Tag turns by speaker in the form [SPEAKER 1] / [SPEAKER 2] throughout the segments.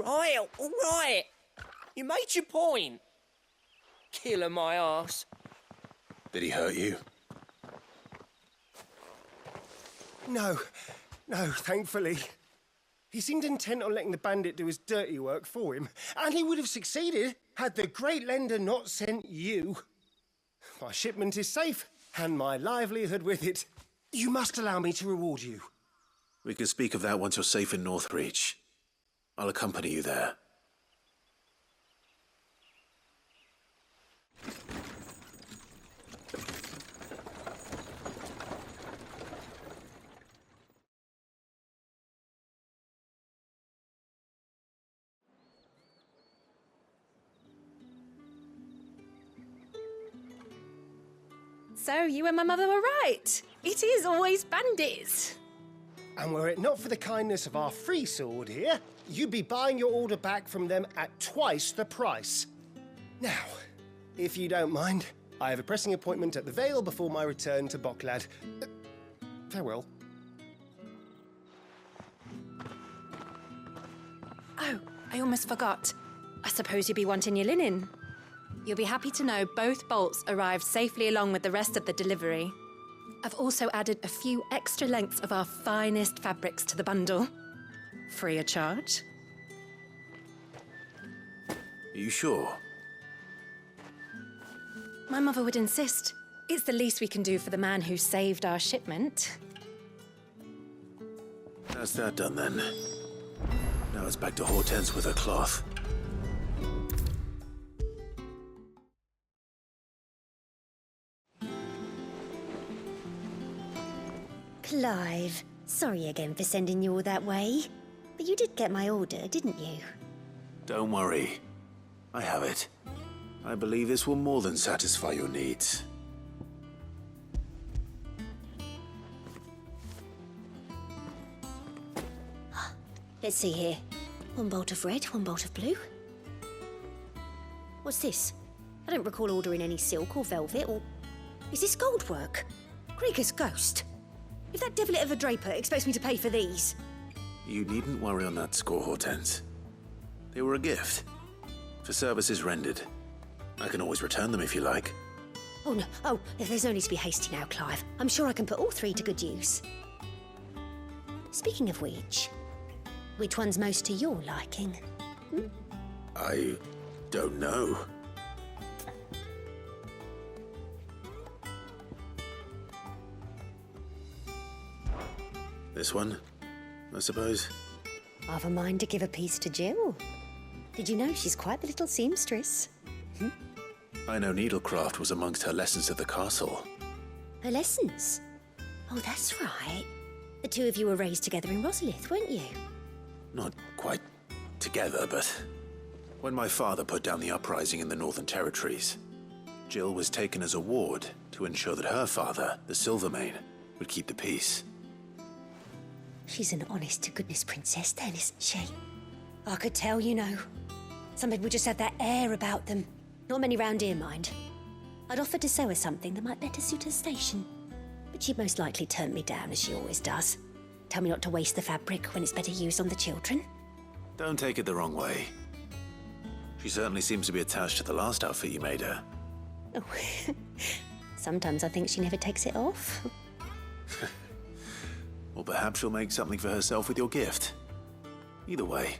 [SPEAKER 1] All right. You made your point. Killer my arse.
[SPEAKER 2] Did he hurt you?
[SPEAKER 3] No, thankfully. He seemed intent on letting the bandit do his dirty work for him, and he would have succeeded had the great lender not sent you. My shipment is safe, and my livelihood with it. You must allow me to reward you.
[SPEAKER 2] We can speak of that once you're safe in Northreach. I'll accompany you there.
[SPEAKER 4] So you and my mother were right. It is always bandits.
[SPEAKER 3] And were it not for the kindness of our free sword here, you'd be buying your order back from them at twice the price. Now, if you don't mind, I have a pressing appointment at the Vale before my return to Bocklad. Farewell.
[SPEAKER 4] Oh, I almost forgot. I suppose you'll be wanting your linen. You'll be happy to know both bolts arrived safely along with the rest of the delivery. I've also added a few extra lengths of our finest fabrics to the bundle. Free of charge.
[SPEAKER 2] Are you sure?
[SPEAKER 4] My mother would insist. It's the least we can do for the man who saved our shipment.
[SPEAKER 2] That's that done then. Now it's back to Hortense with her cloth.
[SPEAKER 5] Clive, sorry again for sending you all that way. But you did get my order, didn't you?
[SPEAKER 2] Don't worry. I have it. I believe this will more than satisfy your needs.
[SPEAKER 5] Let's see here. One bolt of red, one bolt of blue. What's this? I don't recall ordering any silk or velvet or... Is this gold work? Krieger's ghost. If that devilet of a draper expects me to pay for these...
[SPEAKER 2] You needn't worry on that score, Hortense. They were a gift. For services rendered. I can always return them if you like.
[SPEAKER 5] Oh, no. Oh, there's no need to be hasty now, Clive. I'm sure I can put all three to good use. Speaking of which one's most to your liking?
[SPEAKER 2] I don't know. This one, I suppose.
[SPEAKER 5] I've a mind to give a piece to Jill. Did you know she's quite the little seamstress?
[SPEAKER 2] I know needlecraft was amongst her lessons at the castle.
[SPEAKER 5] Her lessons? Oh, that's right. The two of you were raised together in Rosalith, weren't you?
[SPEAKER 2] Not quite together, but when my father put down the uprising in the Northern Territories, Jill was taken as a ward to ensure that her father, the Silvermane, would keep the peace.
[SPEAKER 5] She's an honest-to-goodness princess then, isn't she? I could tell, you know. Some people just have that air about them. Not many round here, mind. I'd offered to sew her something that might better suit her station. But she'd most likely turn me down, as she always does. Tell me not to waste the fabric when it's better used on the children.
[SPEAKER 2] Don't take it the wrong way. She certainly seems to be attached to the last outfit you made her.
[SPEAKER 5] Oh, sometimes I think she never takes it off.
[SPEAKER 2] Or perhaps she'll make something for herself with your gift. Either way,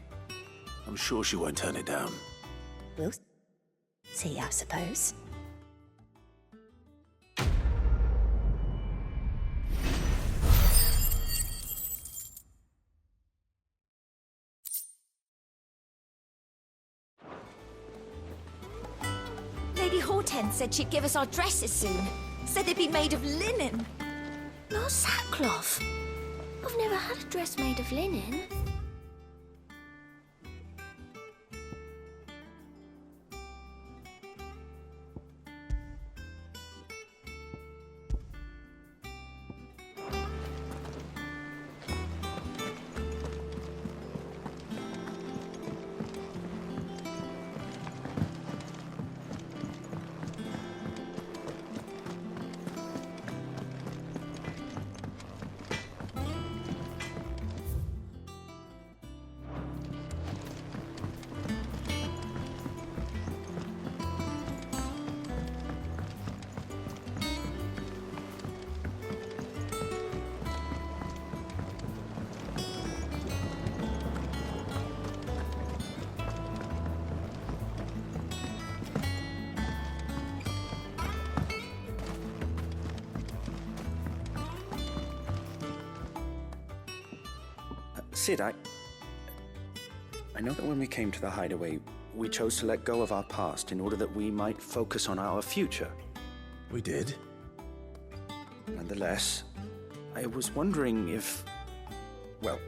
[SPEAKER 2] I'm sure she won't turn it down.
[SPEAKER 5] We'll see, I suppose.
[SPEAKER 6] Lady Hortense said she'd give us our dresses soon. Said they'd be made of linen. Not sackcloth. I've never had a dress made of linen.
[SPEAKER 7] Sid, I know that when we came to the hideaway, we chose to let go of our past in order that we might focus on our future.
[SPEAKER 2] We did.
[SPEAKER 7] Nonetheless, I was wondering if... Well,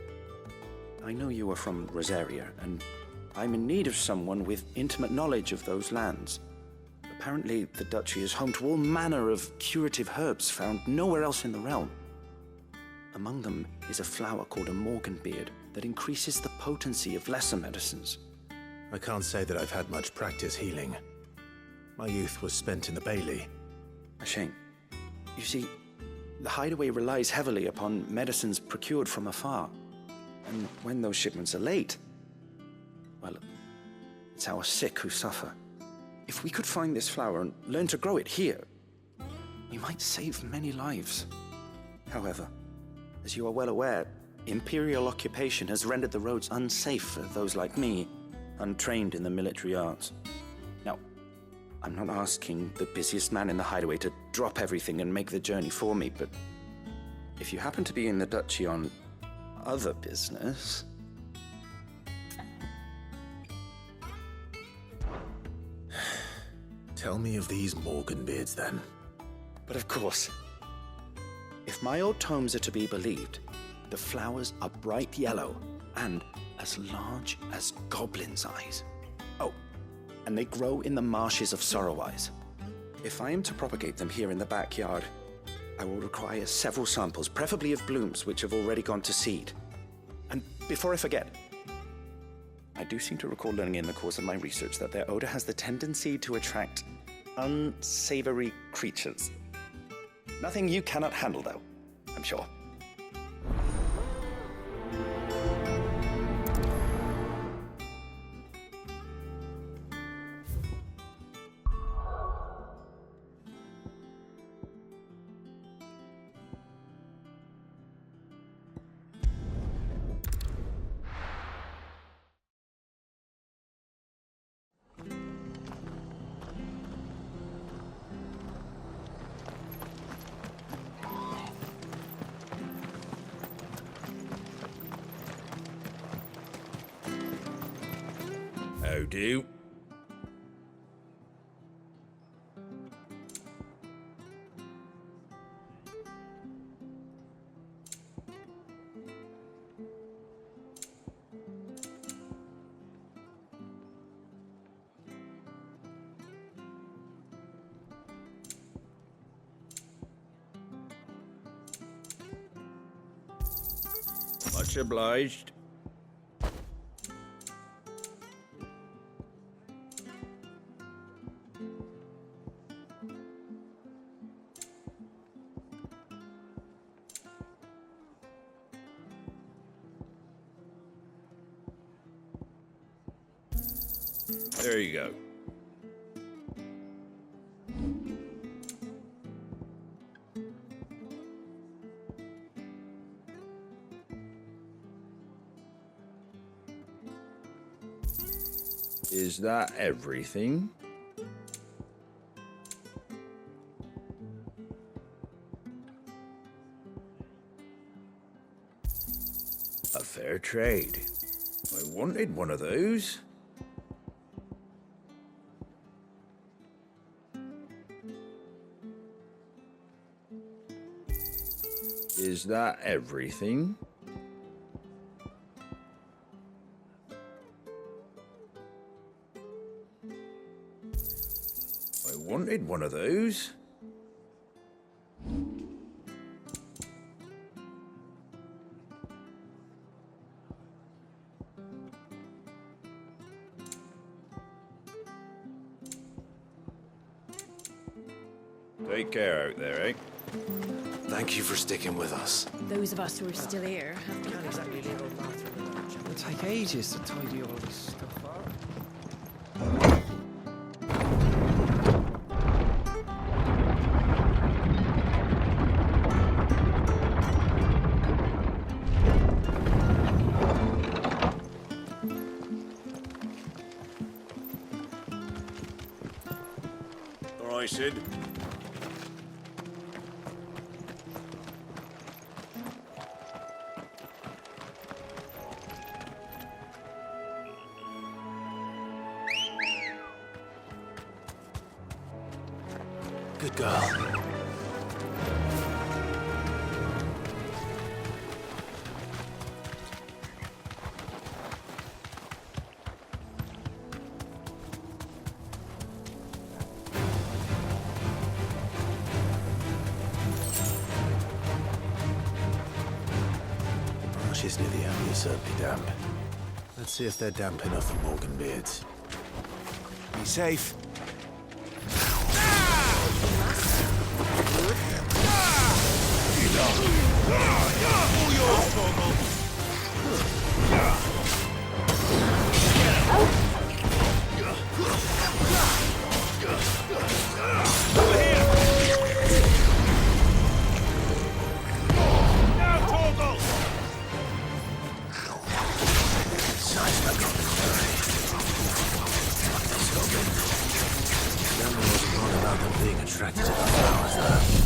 [SPEAKER 7] I know you are from Rosaria, and I'm in need of someone with intimate knowledge of those lands. Apparently, the duchy is home to all manner of curative herbs found nowhere else in the realm. Among them is a flower called a morganbeard that increases the potency of lesser medicines.
[SPEAKER 2] I can't say that I've had much practice healing. My youth was spent in the Bailey.
[SPEAKER 7] A shame. You see, the hideaway relies heavily upon medicines procured from afar. And when those shipments are late, well, it's our sick who suffer. If we could find this flower and learn to grow it here, we might save many lives. However, as you are well aware, Imperial occupation has rendered the roads unsafe for those like me, untrained in the military arts. Now, I'm not asking the busiest man in the hideaway to drop everything and make the journey for me, but if you happen to be in the duchy on other business...
[SPEAKER 2] Tell me of these morganbeards, then.
[SPEAKER 7] But of course, if my old tomes are to be believed, the flowers are bright yellow and as large as goblins' eyes. Oh, and they grow in the marshes of Sorrowise. If I am to propagate them here in the backyard, I will require several samples, preferably of blooms which have already gone to seed. And before I forget, I do seem to recall learning in the course of my research that their odor has the tendency to attract unsavory creatures. Nothing you cannot handle, though, I'm sure.
[SPEAKER 8] How do? Much obliged. There you go. Is that everything? A fair trade. I wanted one of those. Is that everything? I wanted one of those. Take care out there, eh?
[SPEAKER 2] Thank you for sticking with us.
[SPEAKER 4] Those of us who are still here have been...
[SPEAKER 3] Can't exactly leave old Martha alone. It'll take ages to tidy all this stuff up.
[SPEAKER 8] All right, Sid.
[SPEAKER 2] Good girl. The marshes near the abbey are certainly damp. Let's see if they're damp enough for Morgan beards. Be safe. Being attracted to the flowers, though.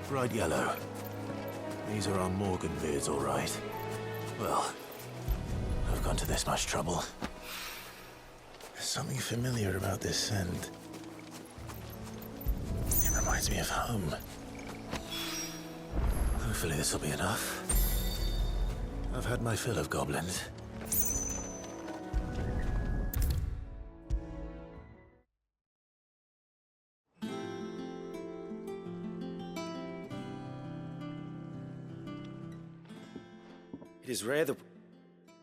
[SPEAKER 2] Bright yellow. These are our Morgan beards, all right. Well, I've gone to this much trouble. There's something familiar about this scent. It reminds me of home. Hopefully this will be enough. I've had my fill of goblins.
[SPEAKER 7] It is rare that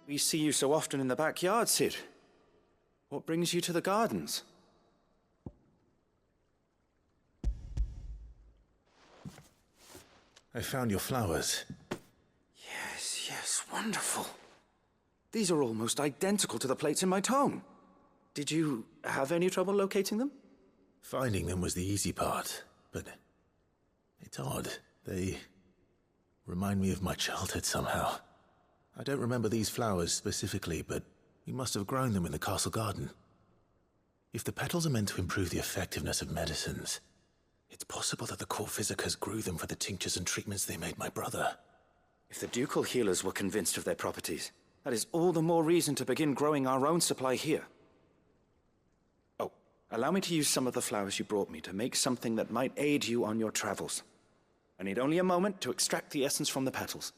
[SPEAKER 7] we see you so often in the backyard, Cid. What brings you to the gardens?
[SPEAKER 2] I found your flowers.
[SPEAKER 7] Yes, wonderful. These are almost identical to the plates in my tome. Did you have any trouble locating them?
[SPEAKER 2] Finding them was the easy part, but it's odd. They remind me of my childhood somehow. I don't remember these flowers specifically, but we must have grown them in the castle garden. If the petals are meant to improve the effectiveness of medicines, it's possible that the court physicers grew them for the tinctures and treatments they made my brother.
[SPEAKER 7] If the ducal healers were convinced of their properties, that is all the more reason to begin growing our own supply here. Oh, allow me to use some of the flowers you brought me to make something that might aid you on your travels. I need only a moment to extract the essence from the petals.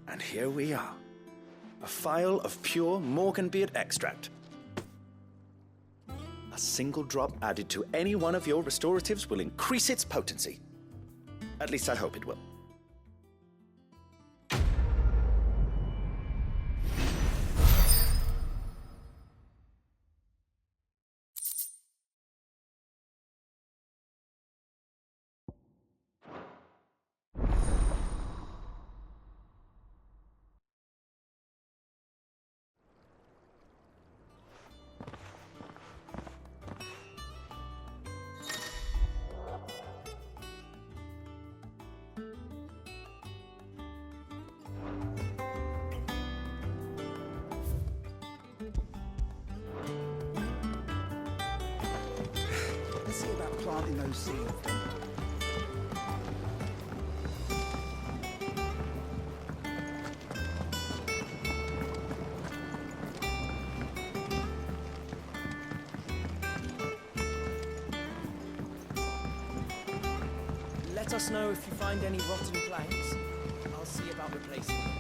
[SPEAKER 7] And here we are. A phial of pure Morganbeard extract. A single drop added to any one of your restoratives will increase its potency. At least I hope it will.
[SPEAKER 9] See about planting those seeds then.
[SPEAKER 1] Let us know if you find any rotten planks. I'll see about replacing them.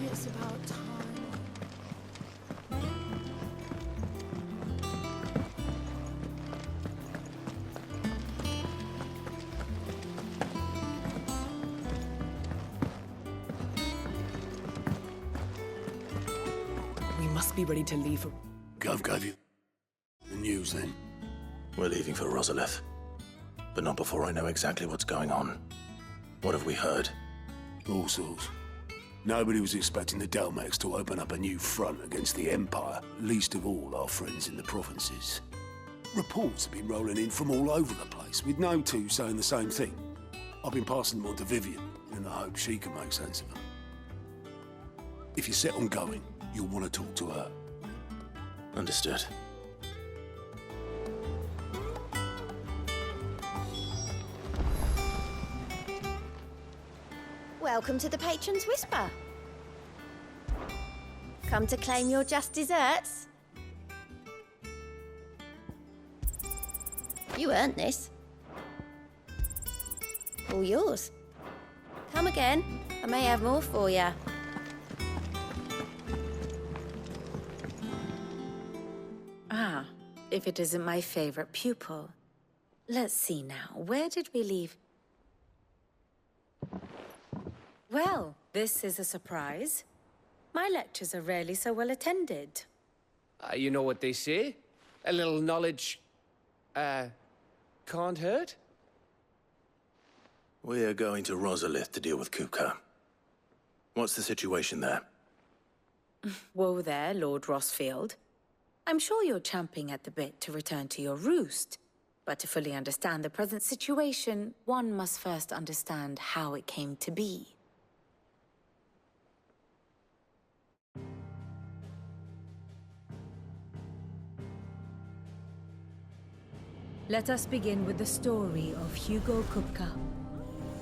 [SPEAKER 6] It's about time.
[SPEAKER 1] We must be ready to leave.
[SPEAKER 10] Gov gave you the news then?
[SPEAKER 2] We're leaving for Rosalith, but not before I know exactly what's going on. What have we heard?
[SPEAKER 10] All sorts. Nobody was expecting the Delmex to open up a new front against the Empire, least of all our friends in the provinces. Reports have been rolling in from all over the place, with no two saying the same thing. I've been passing them on to Vivian, in the hope she can make sense of them. If you're set on going, you'll want to talk to her.
[SPEAKER 2] Understood.
[SPEAKER 6] Welcome to the Patron's Whisper. Come to claim your just desserts? You earned this. All yours. Come again. I may have more for you.
[SPEAKER 11] Ah, if it isn't my favorite pupil. Let's see now, where did we leave? Well, this is a surprise. My lectures are rarely so well attended.
[SPEAKER 1] You know what they say? A little knowledge, can't hurt?
[SPEAKER 2] We're going to Rosalith to deal with Kupka. What's the situation there?
[SPEAKER 11] Whoa there, Lord Rossfield. I'm sure you're champing at the bit to return to your roost. But to fully understand the present situation, one must first understand how it came to be. Let us begin with the story of Hugo Kupka,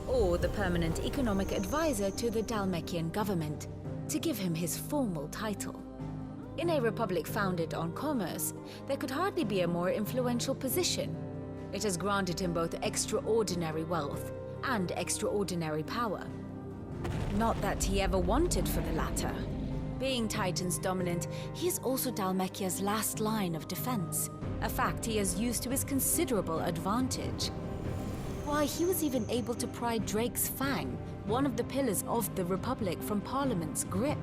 [SPEAKER 11] or the permanent economic advisor to the Dalmekian government, to give him his formal title. In a republic founded on commerce, there could hardly be a more influential position. It has granted him both extraordinary wealth and extraordinary power. Not that he ever wanted for the latter. Being Titan's dominant, he is also Dalmekia's last line of defense, a fact he has used to his considerable advantage. Why, he was even able to pry Drake's Fang, one of the pillars of the Republic, from Parliament's grip.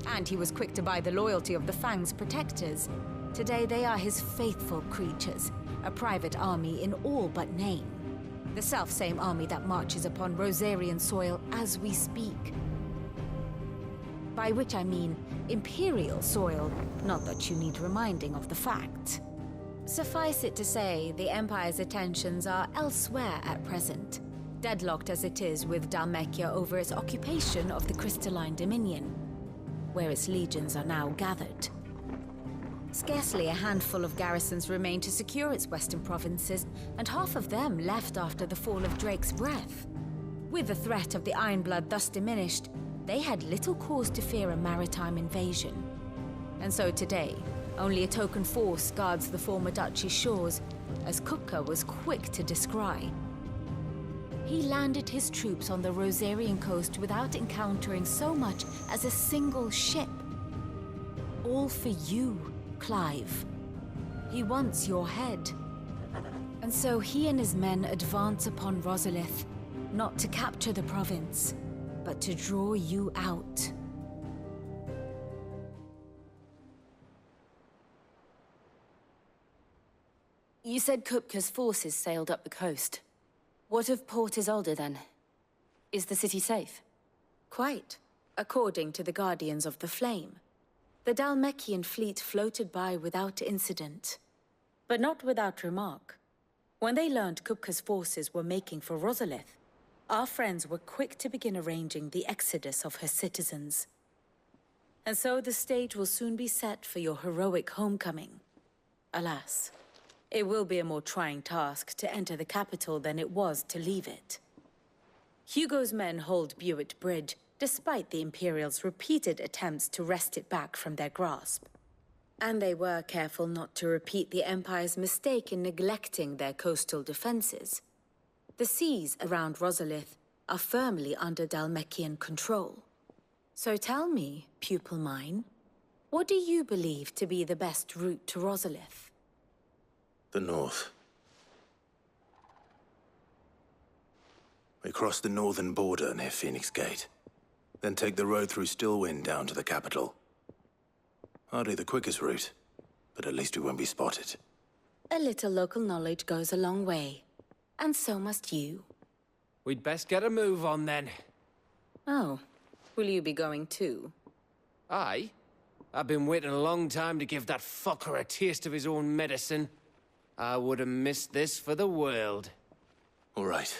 [SPEAKER 11] And he was quick to buy the loyalty of the Fang's protectors. Today they are his faithful creatures, a private army in all but name. The self-same army that marches upon Rosarian soil as we speak. By which I mean Imperial soil, not that you need reminding of the fact. Suffice it to say, the Empire's attentions are elsewhere at present, deadlocked as it is with Dhalmekia over its occupation of the Crystalline Dominion, where its legions are now gathered. Scarcely a handful of garrisons remain to secure its western provinces, and half of them left after the fall of Drake's Breath. With the threat of the Ironblood thus diminished, they had little cause to fear a maritime invasion. And so today, only a token force guards the former duchy's shores, as Kupka was quick to descry. He landed his troops on the Rosarian coast without encountering so much as a single ship. All for you, Clive. He wants your head. And so he and his men advance upon Rosalith, not to capture the province, but to draw you out.
[SPEAKER 12] You said Kupka's forces sailed up the coast. What of Port Isolde, then? Is the city safe?
[SPEAKER 11] Quite, according to the Guardians of the Flame. The Dhalmekian fleet floated by without incident. But not without remark. When they learned Kupka's forces were making for Rosalith, our friends were quick to begin arranging the exodus of her citizens. And so the stage will soon be set for your heroic homecoming. Alas, it will be a more trying task to enter the capital than it was to leave it. Hugo's men hold Buett Bridge, despite the Imperials' repeated attempts to wrest it back from their grasp. And they were careful not to repeat the Empire's mistake in neglecting their coastal defenses. The seas around Rosalith are firmly under Dhalmekian control. So tell me, pupil mine, what do you believe to be the best route to Rosalith?
[SPEAKER 2] The north. We cross the northern border near Phoenix Gate, then take the road through Stillwind down to the capital. Hardly the quickest route, but at least we won't be spotted.
[SPEAKER 11] A little local knowledge goes a long way, and so must you.
[SPEAKER 1] We'd best get a move on then.
[SPEAKER 11] Oh, will you be going too?
[SPEAKER 1] Aye. I've been waiting a long time to give that fucker a taste of his own medicine. I would have missed this for the world.
[SPEAKER 2] All right.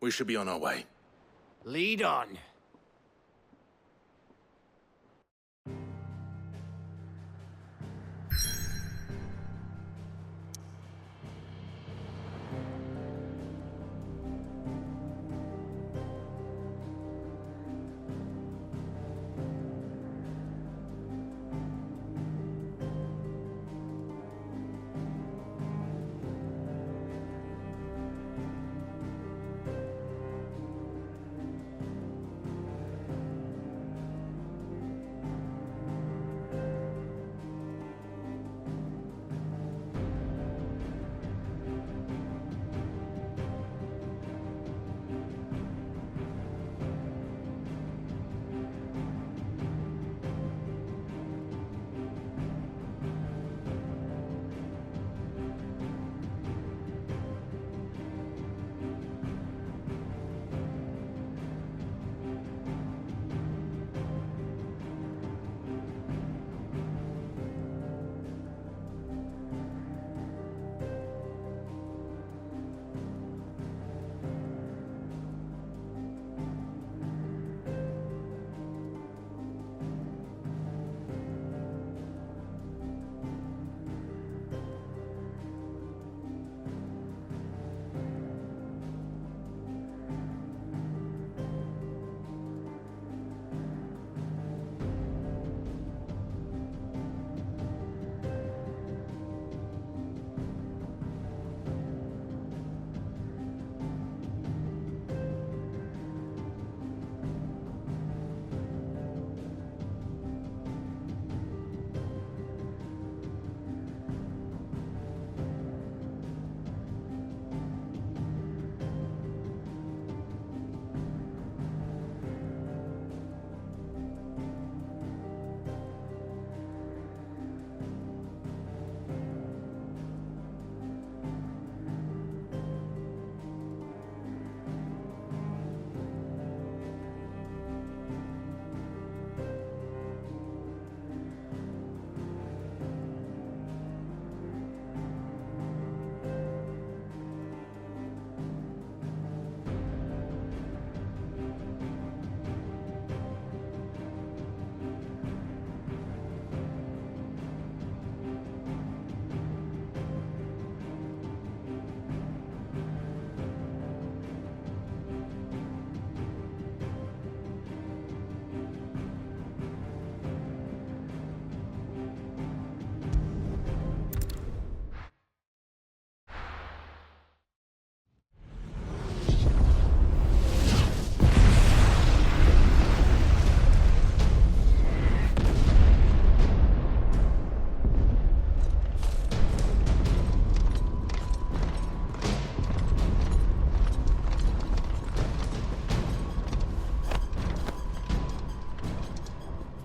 [SPEAKER 2] We should be on our way.
[SPEAKER 1] Lead on.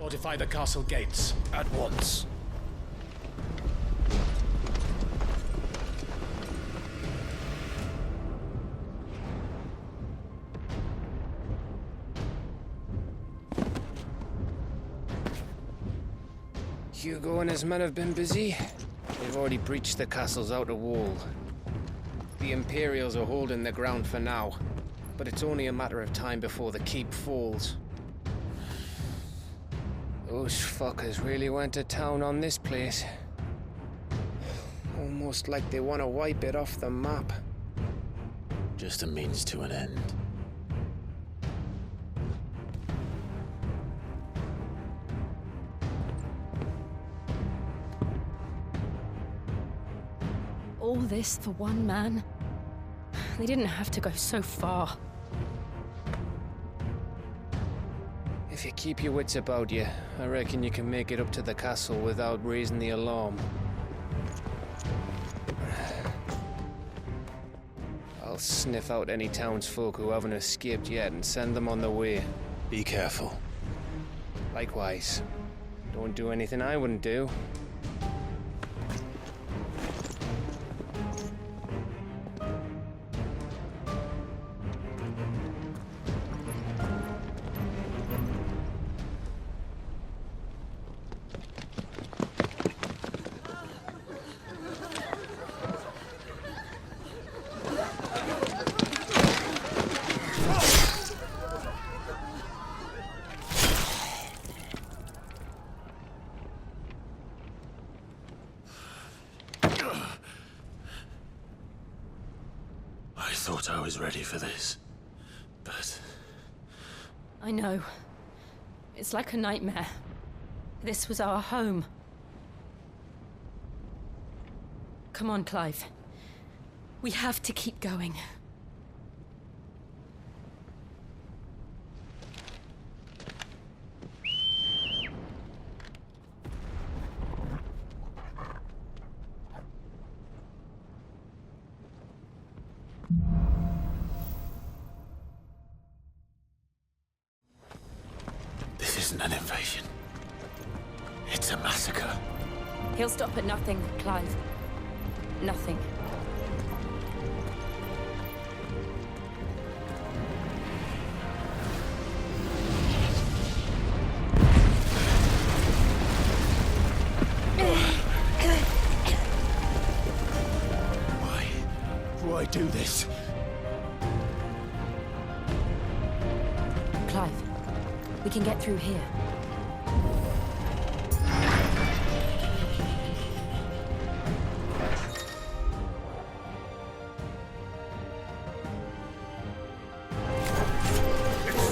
[SPEAKER 13] Fortify the castle gates at once.
[SPEAKER 1] Hugo and his men have been busy. They've already breached the castle's outer wall. The Imperials are holding the ground for now, but it's only a matter of time before the keep falls. Those fuckers really went to town on this place. Almost like they want to wipe it off the map.
[SPEAKER 2] Just a means to an end.
[SPEAKER 4] All this for one man? They didn't have to go so far.
[SPEAKER 1] If you keep your wits about you, I reckon you can make it up to the castle without raising the alarm. I'll sniff out any townsfolk who haven't escaped yet and send them on their way.
[SPEAKER 2] Be careful.
[SPEAKER 1] Likewise. Don't do anything I wouldn't do.
[SPEAKER 2] I thought I was ready for this, but...
[SPEAKER 4] I know. It's like a nightmare. This was our home. Come on, Clive. We have to keep going.
[SPEAKER 2] This isn't an invasion. It's a massacre.
[SPEAKER 12] He'll stop at nothing, Clive. Nothing.
[SPEAKER 10] Why do this?
[SPEAKER 12] Clive, we can get through here.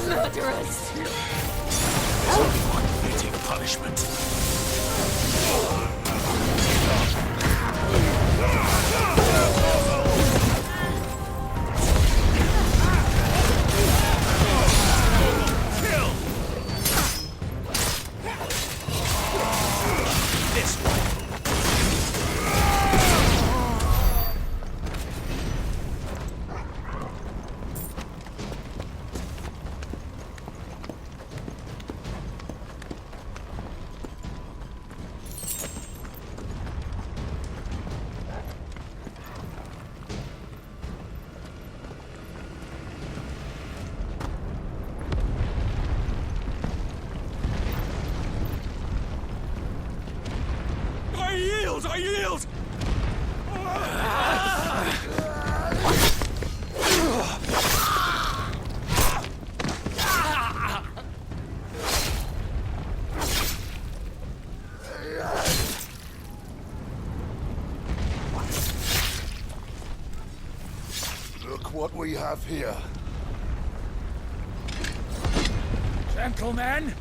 [SPEAKER 6] Murderers!
[SPEAKER 2] There's only one fitting punishment.
[SPEAKER 10] I yield!
[SPEAKER 14] Look what we have here.
[SPEAKER 13] Gentlemen!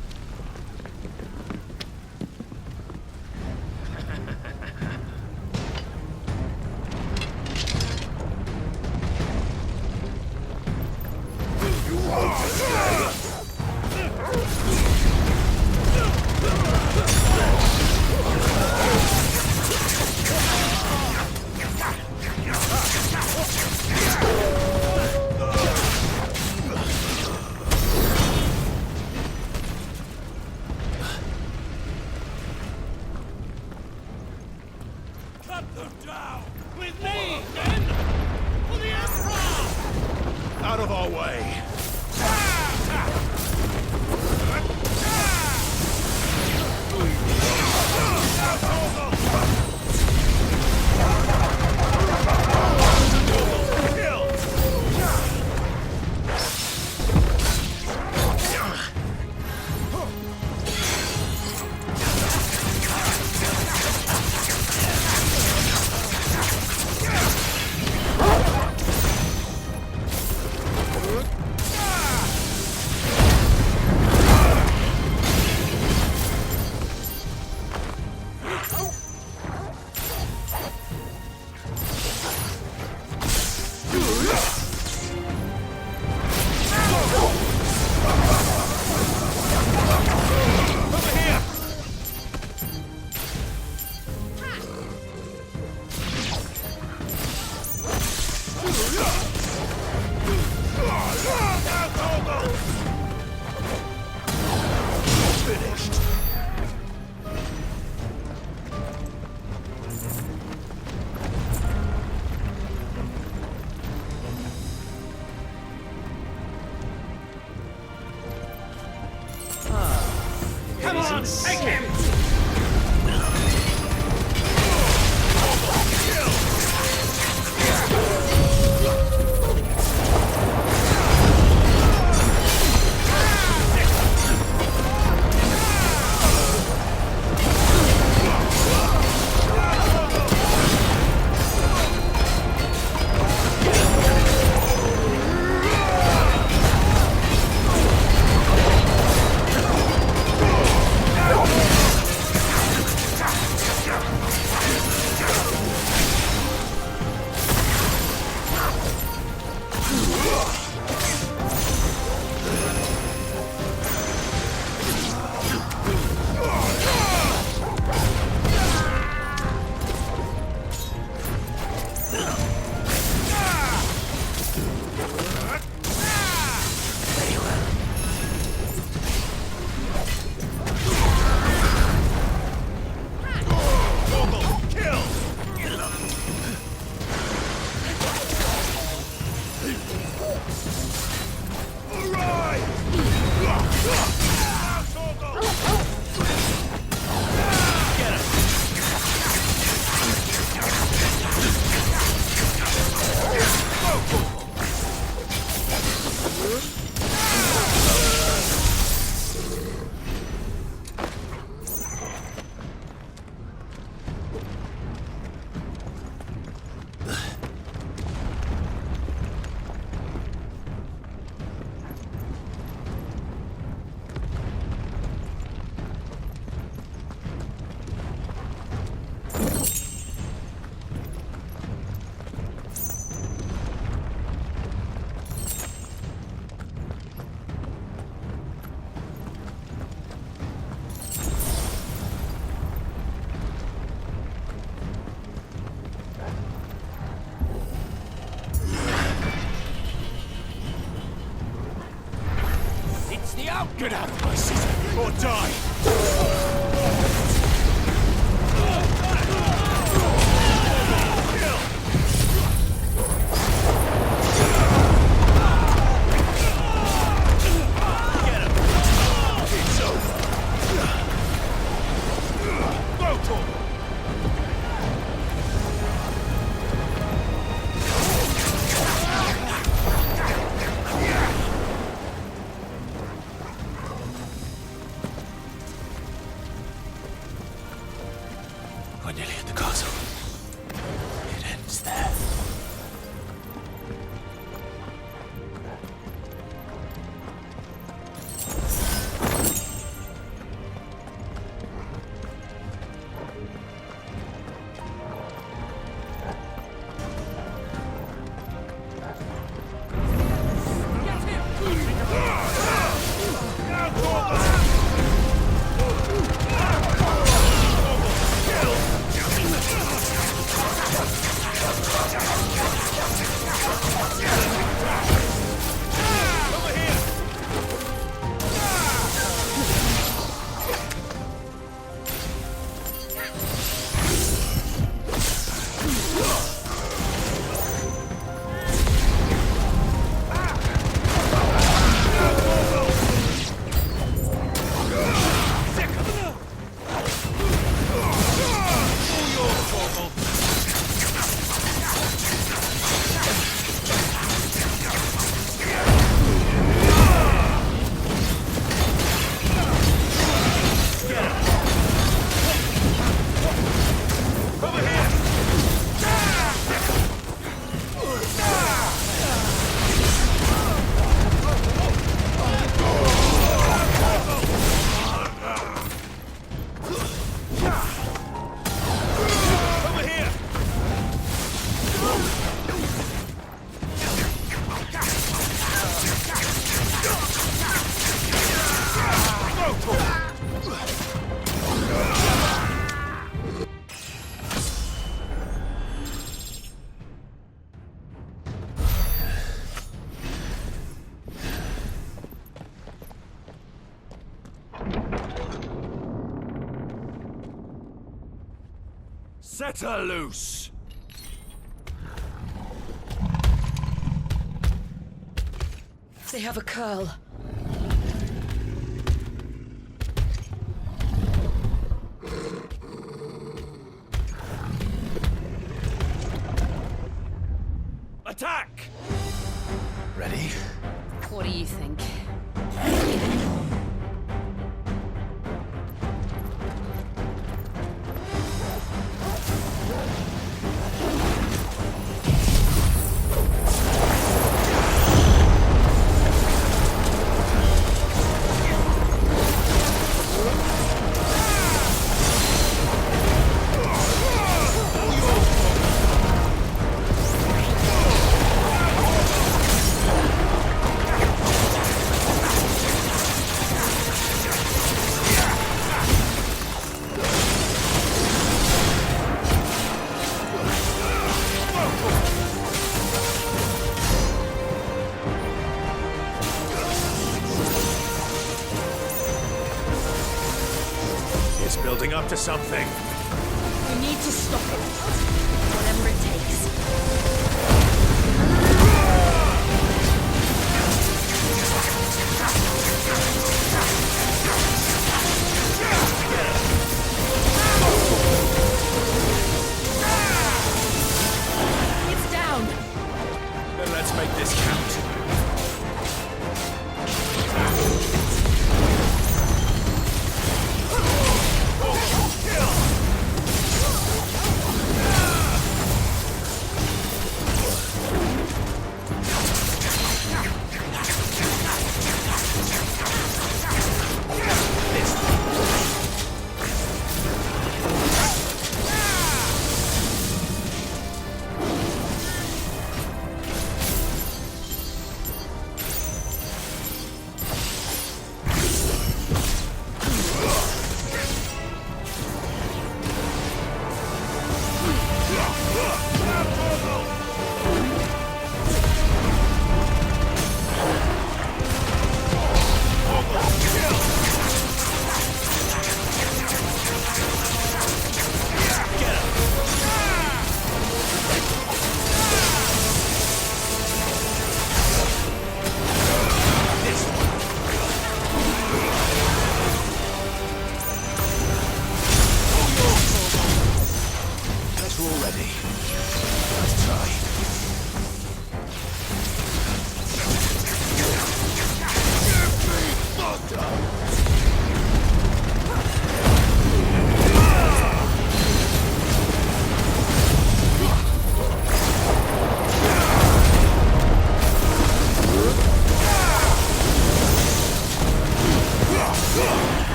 [SPEAKER 13] With me, then! For the Emperor!
[SPEAKER 2] Out of our way!
[SPEAKER 13] Come on, take him!
[SPEAKER 2] Get out of my city, or die! We're nearly at the castle. It ends there. Kill!
[SPEAKER 15] Set her loose!
[SPEAKER 11] They have a curl.
[SPEAKER 15] Attack!
[SPEAKER 1] Ready?
[SPEAKER 12] What do you think?
[SPEAKER 2] It's building up to something.
[SPEAKER 11] We need to stop it. Whatever it takes. It's down.
[SPEAKER 1] Then let's make this count.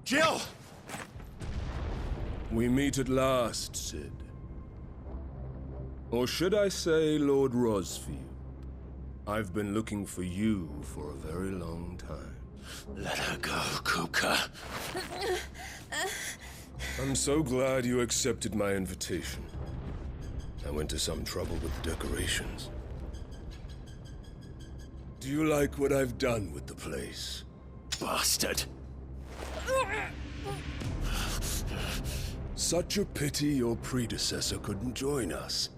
[SPEAKER 2] Jill!
[SPEAKER 16] We meet at last, Sid. Or should I say, Lord Rosfield? I've been looking for you for a very long time.
[SPEAKER 2] Let her go, Kupka.
[SPEAKER 16] I'm so glad you accepted my invitation. I went to some trouble with the decorations. Do you like what I've done with the place?
[SPEAKER 2] Bastard.
[SPEAKER 16] Such a pity your predecessor couldn't join us.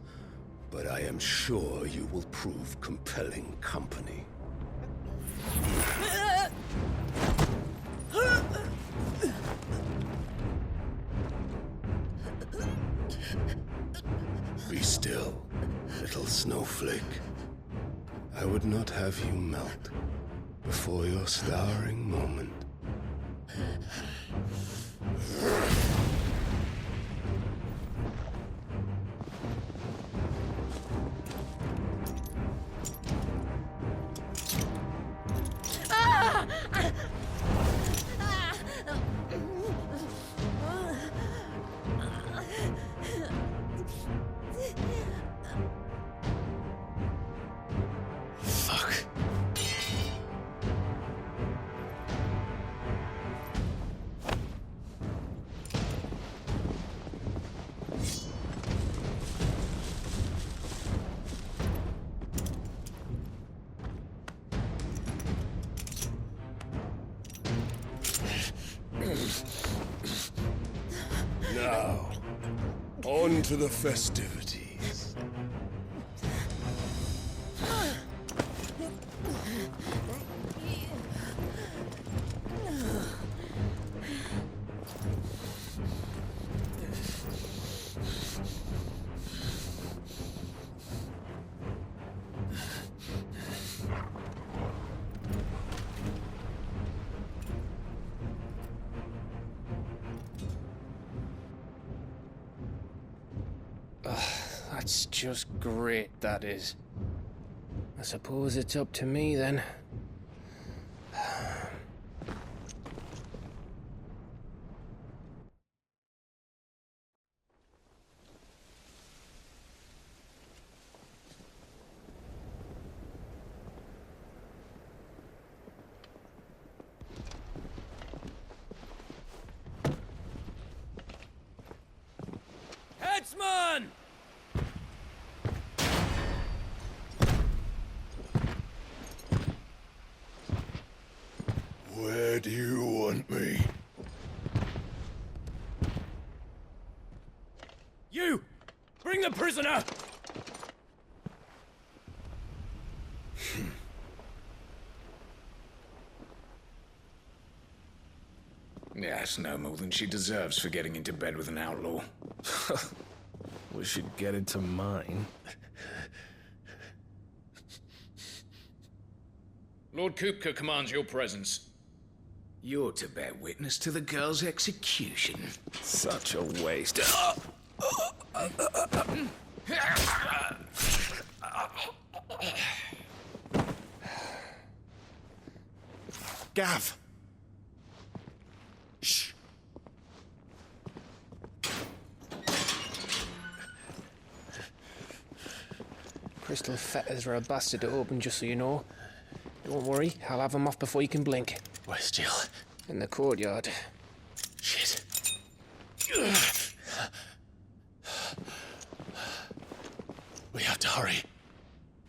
[SPEAKER 16] but I am sure you will prove compelling company. Be still, little snowflake. I would not have you melt before your starring moment.
[SPEAKER 2] Fuck.
[SPEAKER 16] Now, on to the festivities.
[SPEAKER 1] That's just great, that is. I suppose it's up to me then.
[SPEAKER 15] Headsman!
[SPEAKER 16] Where do you want me?
[SPEAKER 15] You! Bring the prisoner!
[SPEAKER 8] Yes, no more than she deserves for getting into bed with an outlaw.
[SPEAKER 17] We should get into mine.
[SPEAKER 8] Lord Kupka commands your presence. You're to bear witness to the girl's execution.
[SPEAKER 17] Such a waste.
[SPEAKER 2] Gav! Shh.
[SPEAKER 1] Crystal fetters are a bastard to open, just so you know. Don't worry, I'll have them off before you can blink.
[SPEAKER 2] Where's Jill?
[SPEAKER 1] In the courtyard.
[SPEAKER 2] Shit. We have to hurry.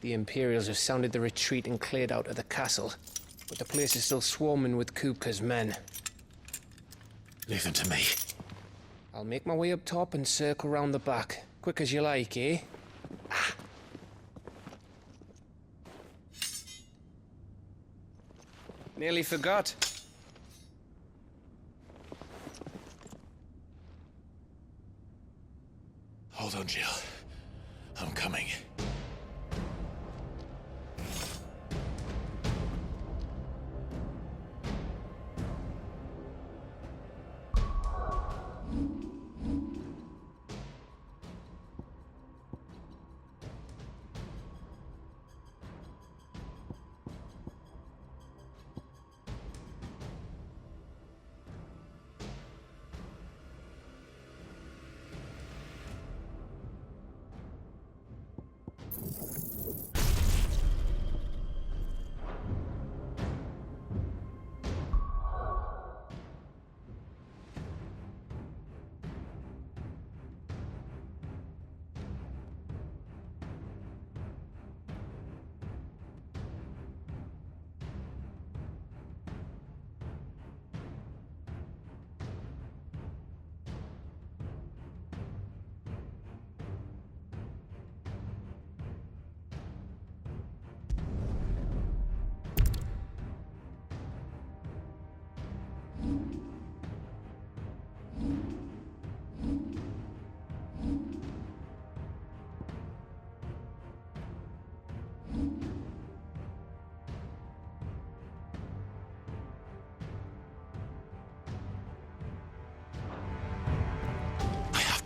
[SPEAKER 1] The Imperials have sounded the retreat and cleared out of the castle, but the place is still swarming with Kupka's men.
[SPEAKER 2] Leave them to me.
[SPEAKER 1] I'll make my way up top and circle round the back. Quick as you like, eh? Nearly forgot.
[SPEAKER 2] Hold on, Jill. I'm coming.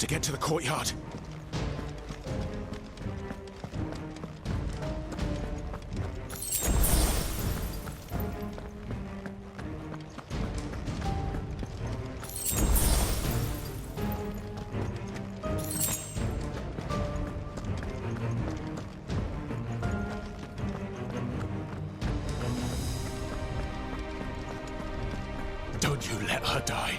[SPEAKER 10] to get to the courtyard. Don't you let her die.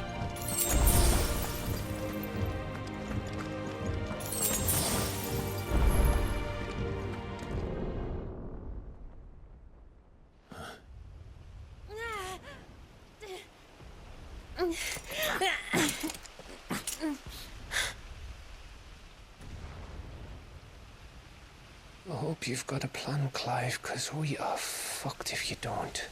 [SPEAKER 1] I hope you've got a plan, Clive, because we are fucked if you don't.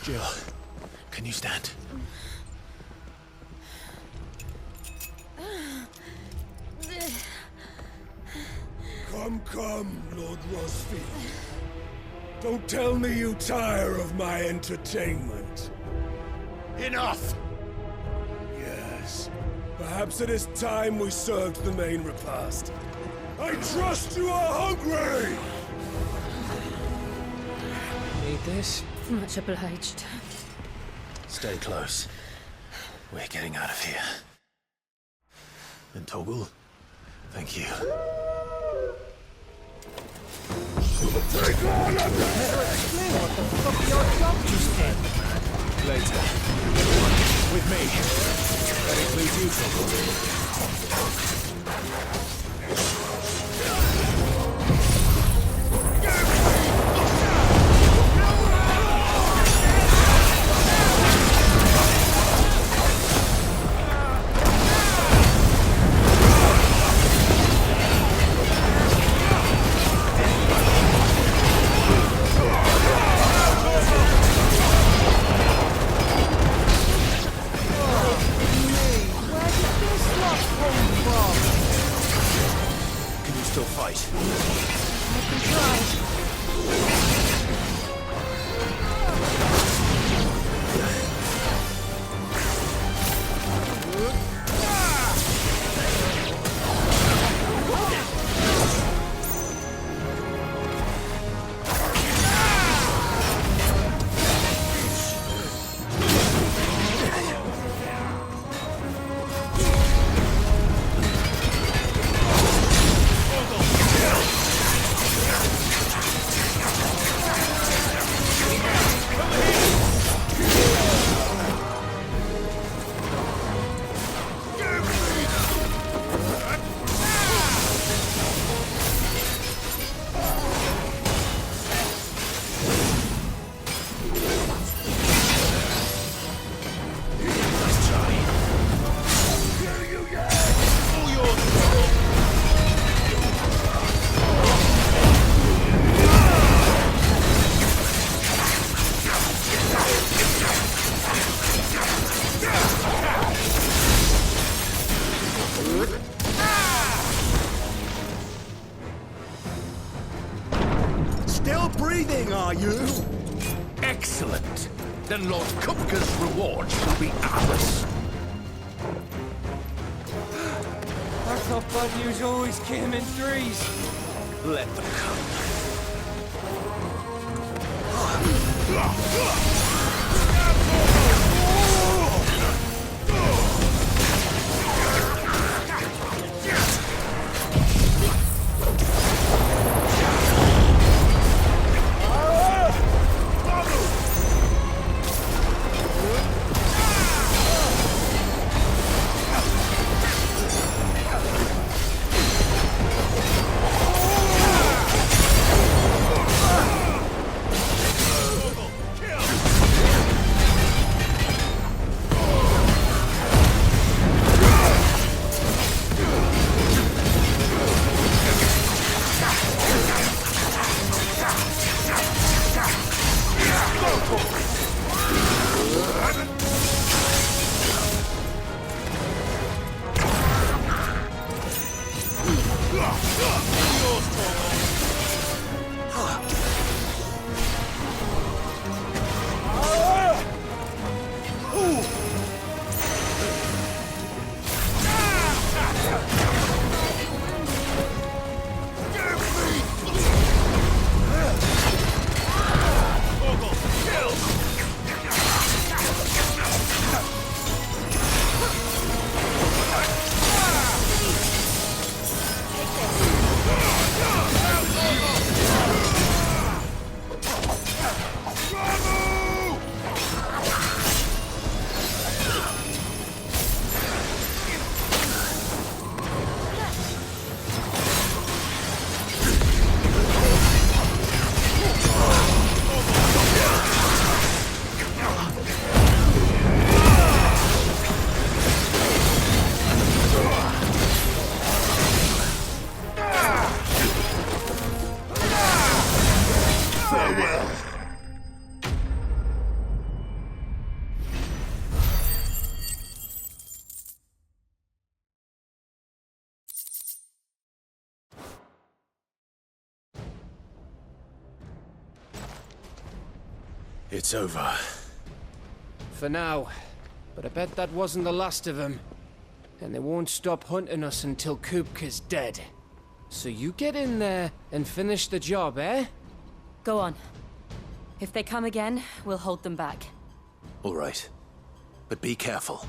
[SPEAKER 1] Jill, can you stand?
[SPEAKER 10] Come, Lord Rosfield. Don't tell me you tire of my entertainment.
[SPEAKER 2] Enough!
[SPEAKER 10] Yes. Perhaps it is time we served the main repast. I trust you are hungry!
[SPEAKER 1] Need this?
[SPEAKER 11] Much obliged.
[SPEAKER 2] Stay close. We're getting out of here. And Toggle, thank you.
[SPEAKER 10] Take all of them!
[SPEAKER 13] What the fuck your job just did?
[SPEAKER 17] Later. With me. That includes you, Toggle.
[SPEAKER 2] Can you still fight?
[SPEAKER 13] I can try.
[SPEAKER 10] Still breathing, are you?
[SPEAKER 8] Excellent. Then Lord Kupka's reward shall be ours.
[SPEAKER 13] I thought bad news always came in threes.
[SPEAKER 8] Let them come.
[SPEAKER 2] It's over.
[SPEAKER 1] For now. But I bet that wasn't the last of them. And they won't stop hunting us until Kupka's dead. So you get in there and finish the job, eh?
[SPEAKER 12] Go on. If they come again, we'll hold them back.
[SPEAKER 2] All right. But be careful.